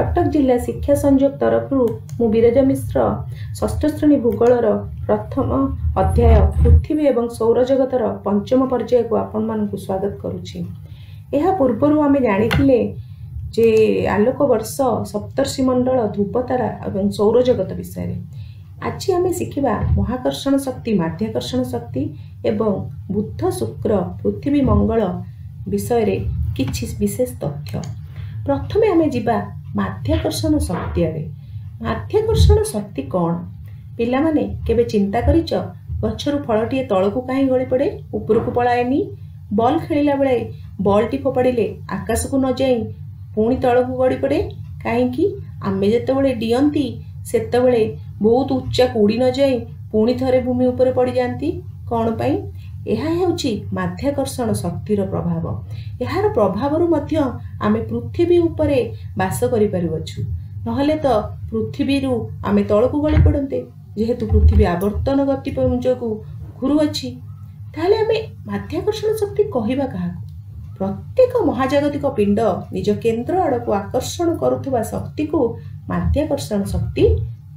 कटक जिला शिक्षा संयोग तरफ मु विरजा मिश्र षष्ठ श्रेणी भूगोलर प्रथम अध्याय पृथ्वी एवं सौरजगतर पंचम पर्याय को आपण मानकु स्वागत करुछि। एहा पूर्वरु आमे जानिथिले जे आलोक वर्ष सप्तर्षि मंडल ध्रुवतारा एवं सौरजगत विषय रे। आज आमे शिखिबा महाकर्षण शक्ति माध्याकर्षण शक्ति एवं बुध शुक्र पृथ्वी मंगल विषय रे किछि विशेष तथ्य। प्रथमे आमे जिबा माध्याकर्षण शक्ति आरे। माध्याकर्षण शक्ति कौन पिला माने केबे चिंता करिच गछरु फळटिए तळकु काहे गळी पड़े उपरकु पळाएनी। बॉल खेलिला बेले बॉल टी फोपाड़िले आकाश को न जाई पुणी तळकु गळी पड़े काहेकि आमे जेतेबेले डियंती सेतेबेले बहुत उच्चा उड़ी न जाई पुणी थरे भूमि उपरे पड़ी जांती कौन पई। यह हेउची माध्याकर्षण शक्तिर प्रभाव। यार प्रभाव मध्य आमे पृथ्वी उपरे बास करि परिबछु नहले तो पृथ्वी रु आमे तळकु गळी पड़ते जेहेतु पृथ्वी आवर्तन गतिपुंजकु घुरु अछि ताले आमे माध्याकर्षण शक्ति कहिबा काहाकु। प्रत्येक महाजागतिक पिंड निज केंद्र आड़क आकर्षण करुवा शक्ति को माध्याकर्षण शक्ति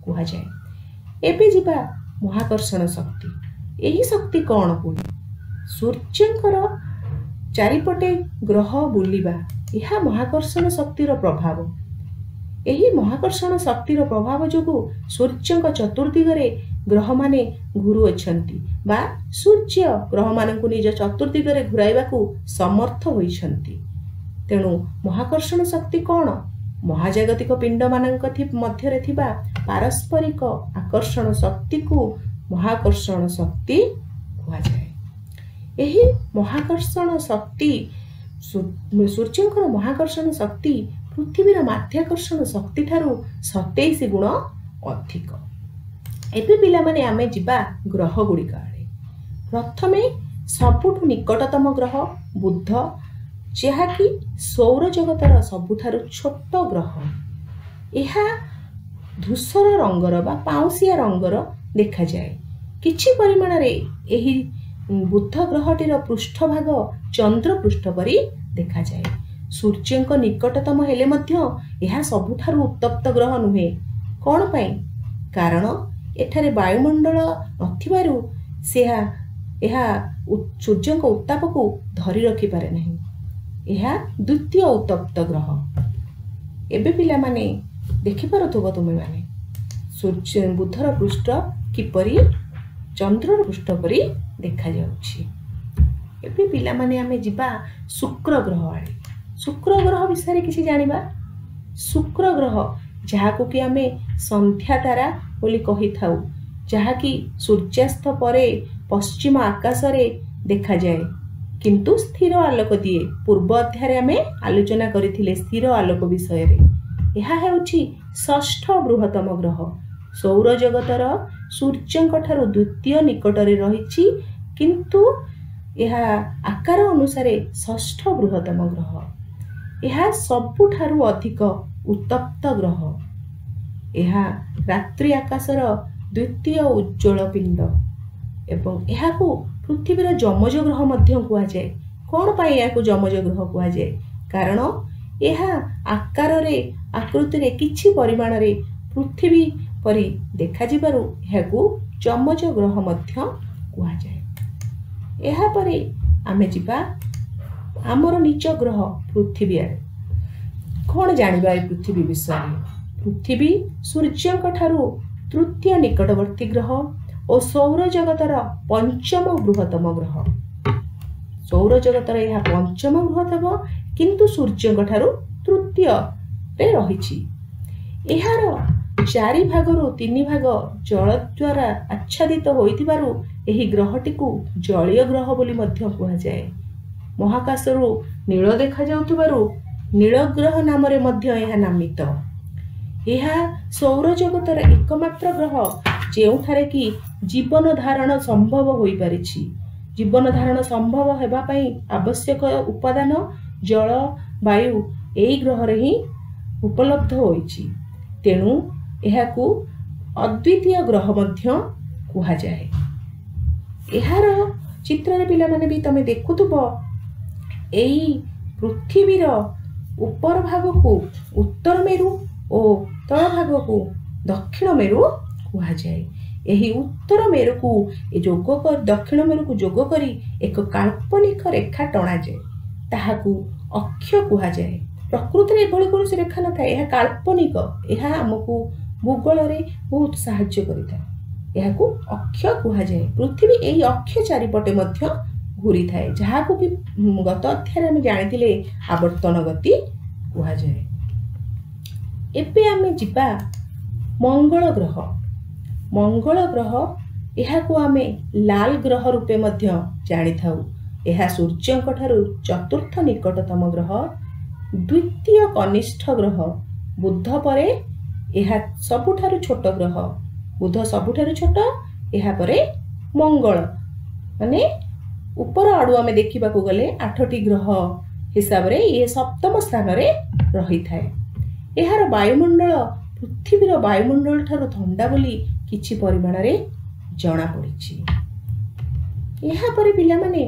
कुहा जाए। एबे जिबा महाकर्षण शक्ति। यही शक्ति कौन पुणी सूर्यंकर चारिपटे ग्रह बुलिबा यह महाकर्षण शक्तिर प्रभाव। यही महाकर्षण शक्तिर प्रभाव जोगु सूर्यंक चतुर्दिगरे ग्रह माने घुरु अछंती बा सूर्य ग्रह मानकु निज चतुर्दिगरे घुराइबाकू समर्थ होइछंती। तेणु महाकर्षण शक्ति कौन महाजागतिक पिंड मानक मध्यरे थिबा पारस्परिक आकर्षण शक्ति को महाकर्षण शक्ति कुहा जाए। यही महाकर्षण शक्ति सूर्यंकर महाकर्षण शक्ति पृथ्वीर माध्याकर्षण शक्ति ठारू 27 गुण अधिक। एबे पिला माने आमे जिबा ग्रह गुड़िक आड़े। प्रथमे सबुठु निकटतम ग्रह बुध जहाँकि सौर जगतर सबुठारु छोट ग्रह। यह धूसर रंगर बा पाउसिया रंगर देखा जाए। किछि परिमाण रे एही बुध ग्रहटीर पृष्ठभाग चंद्र पृष्ठ परी देखा जाए। सूर्यंक निकटतम हेले मध्य यह सबुठारु उत्तप्त ग्रह नुहे कौन पाई कारण एठारे वायुमंडल नथिबारु सेहा यह सूर्यंक उत्ताप को धरी रखि पारे नहीं। यह द्वितीय उत्तप्त ग्रह। एबे पिला माने देखि पारुथबो तुमे माने सूर्य बुधर पृष्ठ किपरि चंद्रर पृष्ठ परी देखा जाउछि। एबे पिला माने आमे जिबा शुक्र ग्रह आड़े। शुक्र ग्रह विषय किसी जानिबा। शुक्र ग्रह जहाको कि आमे संध्या तारा बोली कहि थाउ जहाकि सूर्यास्त परे पश्चिम आकाश रे देखा जाए किंतु स्थिर आलोक दिए। पूर्व अध्याय आमे आलोचना करिथिले स्थिर आलोक विषय रे। यह हेउछि षष्ठ बृहत्तम ग्रह। सौर जगतर सूर्यंक ठारू द्वितीय निकटरे रहिछि किंतु यह आकार अनुसार षष्ठ बृहत्तम ग्रह। यह सबुठारू अधिक उत्तप्त ग्रह। यह रात्रि आकाशर द्वितीय उज्ज्वल पिंड एवं यहाकू पृथ्वीर जमज ग्रह मध्य कुहा जाए। कौन पाई याकू जमज ग्रह कुहा जाए कारण यह आकार रे आकृति रे किछि परिमाण रे पृथ्वी परी देखा जिबारु यहाकू जमज ग्रह मध्य कुहा जाए। एहा परे आमे जिबा आमर निज ग्रह पृथ्वी आड़े। कौन जानिबा ए पृथ्वी विषय। पृथ्वी सूर्यंक ठारू तृतीय निकटवर्ती ग्रह और सौर जगतर पंचम बृहत्तम ग्रह। सौर जगतर यह पंचम बृहत्तम किंतु सूर्यंक ठारू तृतीय रे रहिछि। एहार 4 भागरु 3 भाग जल द्वारा आच्छादित होइतिबारु एही ग्रहटी को जलीय ग्रह बोली मध्य कुहा जाए। महाकाशरु नील देखा जाउतिबारु नील ग्रह नाम रे मध्य यह नामित। यह सौर जगतर एकमात्र ग्रह जेउठारे कि जीवन धारण संभव होई परिछि। जीवन धारण संभव हेबा पई आवश्यक उपादान जल वायु एही ग्रह रे ही उपलब्ध होइछि। तेणु यहाकू अद्वितीय ग्रह मध्य कुहा जाए। एहार चित्र रे पिला माने भी तमे देखुथबो एही पृथ्वीर ऊपर भाग को उत्तर मेरु ଓ ତଳ ଭାଗକୁ ଦକ୍ଷିଣ ମେରୁ କୁହାଯାଏ। ଏହି ଉତ୍ତର ମେରୁକୁ ଦକ୍ଷିଣ ମେରୁକୁ ଯୋଗ କରି ଏକ କାଳ୍ପନିକ ରେଖା ଟଣାଯାଏ, ତାହାକୁ ଅକ୍ଷ କୁହାଯାଏ। ପ୍ରକୃତିରେ ଏଭଳି କୌଣସି ରେଖା ନଥାଏ, ଏହା କାଳ୍ପନିକ। ଏହା ଆମକୁ ଭୂଗୋଳରେ ବହୁତ ସାହାଯ୍ୟ କରିଥାଏ। ଏହାକୁ ଅକ୍ଷ କୁହାଯାଏ। ପୃଥିବୀ ଏହି ଅକ୍ଷ ଚାରିପଟେ ମଧ୍ୟ ଘୁରିଥାଏ, ଯାହାକୁ କି ଗତ ଅଧ୍ୟାୟରେ ଆମେ ଜାଣିଥିଲେ ଆବର୍ତ୍ତନ ଗତି କୁହାଯାଏ। ଏବେ ଆମେ ଯିବା ମଙ୍ଗଳ ଗ୍ରହ। ମଙ୍ଗଳ ଗ୍ରହ, ଏହାକୁ ଆମେ ଲାଲ ଗ୍ରହ ରୂପେ ମଧ୍ୟ ଜାଣିଥାଉ। ଏହା ସୂର୍ଯ୍ୟଙ୍କ ଠାରୁ ଚତୁର୍ଥ ନିକଟତମ ଗ୍ରହ, ଦ୍ୱିତୀୟ କନିଷ୍ଠ ଗ୍ରହ। ବୁଧ ପରେ ଏହା ସବୁଠାରୁ ଛୋଟ ଗ୍ରହ। ବୁଧ ସବୁଠାରୁ ଛୋଟ, ଏହାପରେ ମଙ୍ଗଳ। ମାନେ ଉପର ଆଡୁ ଆମେ ଦେଖିବାକୁ ଗଲେ 8ଟି ଗ୍ରହ ହିସାବରେ ଇଏ ସପ୍ତମ ସ୍ଥାନରେ ରହିଥାଏ। ଏହାର ବାୟୁମଣ୍ଡଳ ପୃଥିବୀର ବାୟୁମଣ୍ଡଳ ଠାରୁ ଥଣ୍ଡା ବୋଲି କିଛି ପରିମାଣରେ ଜଣାପଡ଼ିଛି। ଏହାପରେ ପିଲାମାନେ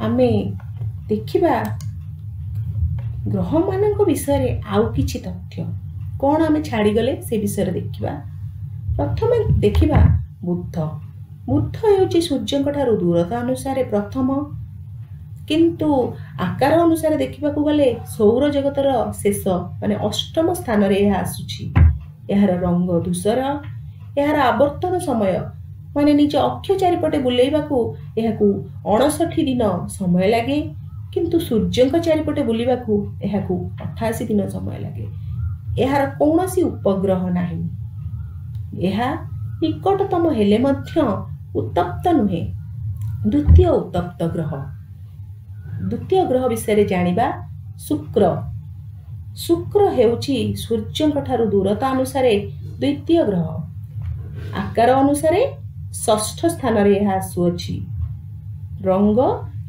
ଆମେ ଦେଖିବା ଗ୍ରହମାନଙ୍କ ବିଷୟରେ ଆଉ କିଛି ତଥ୍ୟ। କ'ଣ ଆମେ ଛାଡ଼ିଗଲେ ସେ ବିଷୟରେ ଦେଖିବା। ପ୍ରଥମେ ଦେଖିବା ବୁଧ। ବୁଧ ହେଉଛି ସୂର୍ଯ୍ୟଙ୍କ ଠାରୁ ଦୂରତା ଅନୁସାରେ ପ୍ରଥମ, କିନ୍ତୁ ଆକାର ଅନୁସାରେ ଦେଖିବାକୁ ଗଲେ ସୌରଜଗତର ଶେଷ ମାନେ ଅଷ୍ଟମ ସ୍ଥାନରେ ଏହା ଆସୁଛି। ଏହାର ରଙ୍ଗ ଧୂସର। ଏହାର ଆବର୍ତ୍ତନ ସମୟ ମାନେ ନିଜ ଅକ୍ଷ ଚାରିପଟେ ବୁଲେଇବାକୁ ଏହାକୁ 59 ଦିନ ସମୟ ଲାଗେ, କିନ୍ତୁ ସୂର୍ଯ୍ୟଙ୍କ ଚାରିପଟେ ବୁଲିବାକୁ ଏହାକୁ 88 ଦିନ ସମୟ ଲାଗେ। ଏହାର କୌଣସି ଉପଗ୍ରହ ନାହିଁ। ଏହା ନିକଟତମ ହେଲେ ମଧ୍ୟ ଉତ୍ତପ୍ତ ନୁହେଁ। ଦ୍ୱିତୀୟ ଉତ୍ତପ୍ତ ଗ୍ରହ। ଦ୍ୱିତୀୟ ଗ୍ରହ ବିଷୟରେ ଜାଣିବା। ଶୁକ୍ର। ଶୁକ୍ର ହେଉଛି ସୂର୍ଯ୍ୟଙ୍କ ଠାରୁ ଦୂରତା ଅନୁସାରେ ଦ୍ୱିତୀୟ ଗ୍ରହ। ଆକାର ଅନୁସାରେ ଷଷ୍ଠ ସ୍ଥାନରେ ଏହା ଆସୁଅଛି। ରଙ୍ଗ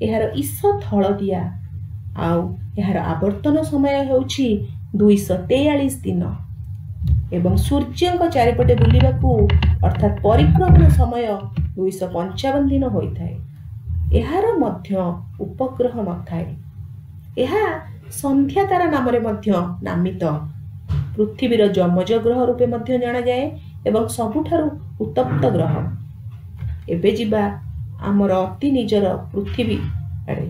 ଏହାର ଈଷତ୍ ହଳଦିଆ, ଆଉ ଏହାର ଆବର୍ତ୍ତନ ସମୟ ହେଉଛି 243 ଦିନ ଏବଂ ସୂର୍ଯ୍ୟଙ୍କ ଚାରିପଟେ ବୁଲିବାକୁ ଅର୍ଥାତ୍ ପରିକ୍ରମଣ ସମୟ 255 ଦିନ ହୋଇଥାଏ। ଏହାର ମଧ୍ୟ ଉପଗ୍ରହ ନଥାଏ। ଏହା ସନ୍ଧ୍ୟା ତାରା ନାମରେ ମଧ୍ୟ ନାମିତ। ପୃଥିବୀର ଯମଜ ଗ୍ରହ ରୂପେ ମଧ୍ୟ ଜଣାଯାଏ ଏବଂ ସବୁଠାରୁ ଉତ୍ତପ୍ତ ଗ୍ରହ। ଏବେ ଯିବା ଆମର ଅତି ନିଜର ପୃଥିବୀ ଆଡ଼େ।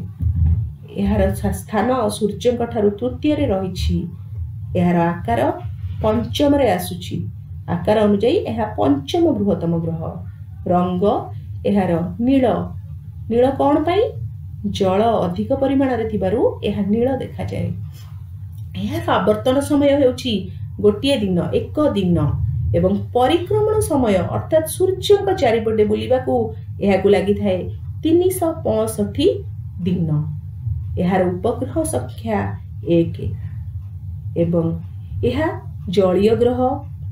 ଏହାର ସ୍ଥାନ ସୂର୍ଯ୍ୟଙ୍କ ଠାରୁ ତୃତୀୟରେ ରହିଛି। ଏହାର ଆକାର ପଞ୍ଚମରେ ଆସୁଛି। ଆକାର ଅନୁଯାୟୀ ଏହା ପଞ୍ଚମ ବୃହତ୍ତମ ଗ୍ରହ। ରଙ୍ଗ ଏହାର ନୀଳ। ନୀଳ କ'ଣ ପାଇଁ? ଜଳ ଅଧିକ ପରିମାଣରେ ଥିବାରୁ ଏହା ନୀଳ ଦେଖାଯାଏ। ଏହାର ଆବର୍ତ୍ତନ ସମୟ ହେଉଛି 1 ଦିନ, 1 ଦିନ ଏବଂ ପରିକ୍ରମଣ ସମୟ ଅର୍ଥାତ୍ ସୂର୍ଯ୍ୟଙ୍କ ଚାରିପଟେ ବୁଲିବାକୁ ଏହାକୁ ଲାଗିଥାଏ 365 ଦିନ। ଏହାର ଉପଗ୍ରହ ସଂଖ୍ୟା 1 ଏବଂ ଏହା ଜଳୀୟ ଗ୍ରହ,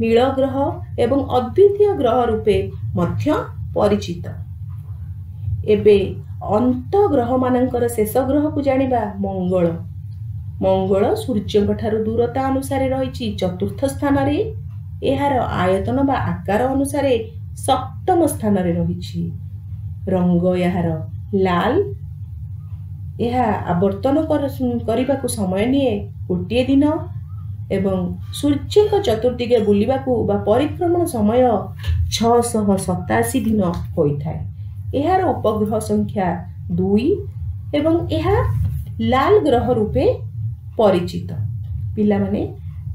ନୀଳ ଗ୍ରହ ଏବଂ ଅଦ୍ୱିତୀୟ ଗ୍ରହ ରୂପେ ମଧ୍ୟ ପରିଚିତ। ଏବେ ଅନ୍ତଃଗ୍ରହମାନଙ୍କର ଶେଷ ଗ୍ରହକୁ ଜାଣିବା। ମଙ୍ଗଳ। ମଙ୍ଗଳ ସୂର୍ଯ୍ୟଙ୍କ ଠାରୁ ଦୂରତା ଅନୁସାରେ ରହିଛି ଚତୁର୍ଥ ସ୍ଥାନରେ। ଏହାର ଆୟତନ ବା ଆକାର ଅନୁସାରେ ସପ୍ତମ ସ୍ଥାନରେ ରହିଛି। ରଙ୍ଗ ଏହାର ଲାଲ। ଏହା ଆବର୍ତ୍ତନ କରିବାକୁ ସମୟ ନିଏ 1 ଦିନ ଏବଂ ସୂର୍ଯ୍ୟଙ୍କ ଚତୁର୍ଦିଗ ବୁଲିବାକୁ ବା ପରିକ୍ରମଣ ସମୟ 687 ଦିନ ହୋଇଥାଏ। ଏହାର ଉପଗ୍ରହ ସଂଖ୍ୟା 2 ଏବଂ ଏହା ଲାଲ ଗ୍ରହ ରୂପେ ପରିଚିତ। ପିଲାମାନେ,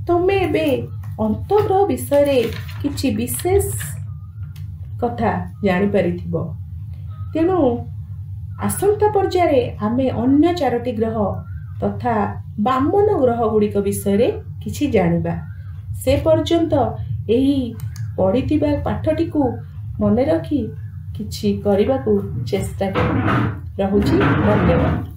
ତମେ ଏବେ ଅନ୍ତଃଗ୍ରହ ବିଷୟରେ କିଛି ବିଶେଷ କଥା ଜାଣିପାରିଥିବ। ତେଣୁ ଆସନ୍ତା ପର୍ଯ୍ୟାୟରେ ଆମେ ଅନ୍ୟ 4ଟି ଗ୍ରହ ତଥା ବାମନ ଗ୍ରହ ଗୁଡ଼ିକ ବିଷୟରେ କିଛି ଜାଣିବା। ସେ ପର୍ଯ୍ୟନ୍ତ ଏହି ପଢ଼ିଥିବା ପାଠଟିକୁ ମନେ ରଖି କିଛି କରିବାକୁ ଚେଷ୍ଟା କର। ରହୁଛି, ଧନ୍ୟବାଦ।